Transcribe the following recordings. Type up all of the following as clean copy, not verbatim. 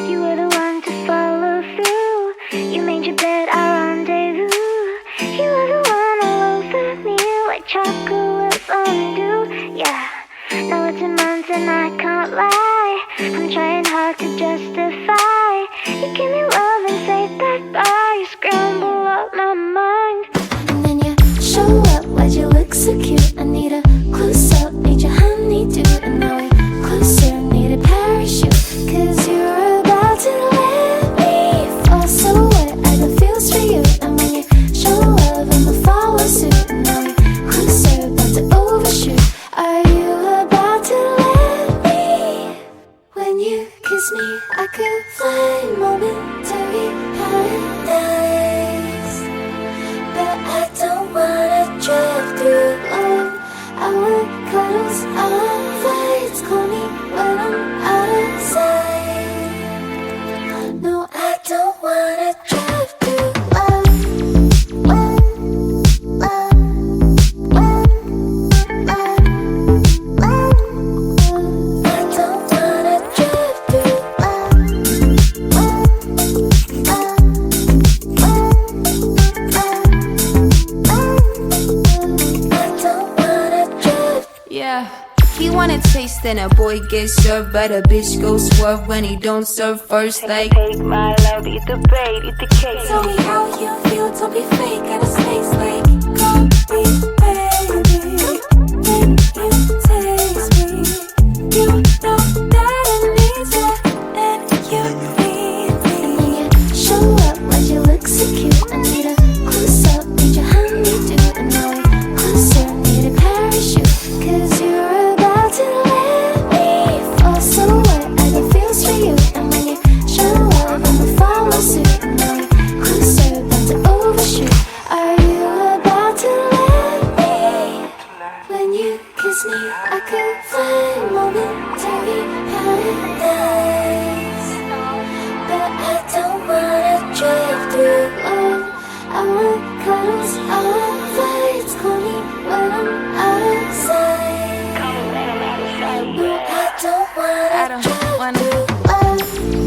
You were the one to follow through. You made your bed our rendezvous. You were the one all over me, like chocolate fondue. Yeah, now it's a month and I can't lie. I'm trying hard to justify. You give me love and say bye-bye. You scramble up my mind. And then you show up, why'd you look so cute? I need a close-up, need your honeydew. And now we're closer, need a parachute. Cause you're about to let me fall. So wet, I got feels for you. And when you show love, I'ma follow suit. And now we're closer, about to overshoot. Are you about to let me? When you kiss me, I could fly momentary paradise. But I don't wanna drive through love. I want cuddles, I want flights. Call me when I'm out of sight. No, I don't wanna drive through love. I don't wanna drive through Yeah, he wanna taste and a boy gets served, but a bitch goes swerve when he don't serve first. Like, take my love, eat the bait, eat the cake. Tell me how you feel, don't be fake. Got a space like, call me baby. When you taste me, you know that I need you, and you need me. And when you show up, why'd you look so cute? I need a close-up, need your honeydew. And now we're closer, need a parachute. Cause you're about to let me fall. So wet, I got feels for you. And when you show love, I'ma follow suit. And now we're closer, about to overshoot. Are you about to let me? When you kiss me, I could fly momentary paradise. But I don't wanna drive through love. I want cuddles, I want flights. Call me when I'm out of sight. No, I don't wanna drive through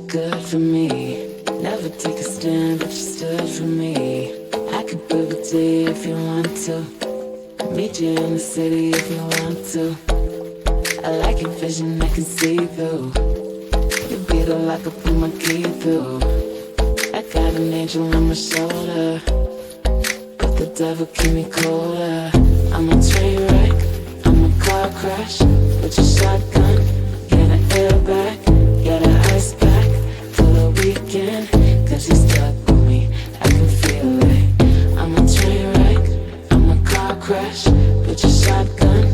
good for me. Never take a stand, but you stood for me. I could prove it to you if you want to. Meet you in the city if you want to. I like your vision, I can see through. You beat it like I put my key through. I got an angel on my shoulder, but the devil keep me colder. I'm a train wreck, I'm a car crash. Put your shotgun, get an airbag, get an ice pack for the weekend. Cause you're stuck with me, I can feel it. I'm a train wreck, I'm a car crash. Put your shotgun,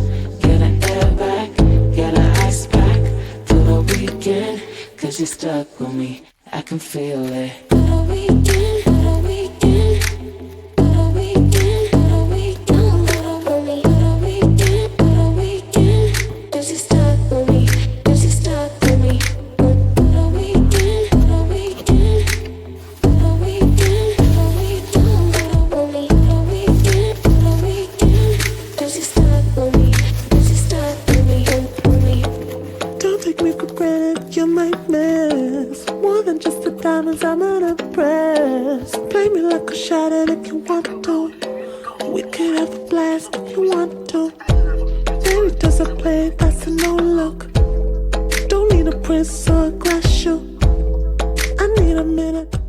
get an airbag, get an ice pack for the weekend. Cause you're stuck with me, I can feel it. For the weekend, for the weekend, for the weekend, for the weekend, for the weekend, for the weekend. Cause you're stuck with me, cause you're stuck with me. For the weekend, for the weekend, for the weekend, for the weekend, for the weekend, for the weekend. Cause you're stuck with me, cause you're stuck with me. Don't take me for granted, you're my mess. More than just the diamonds, I'm unimpressed. Play me like a shot at if you want to. We could have a blast if you want to. Baby, does I play? That's a no look. Don't need a prince or a glass shoe. I need a minute.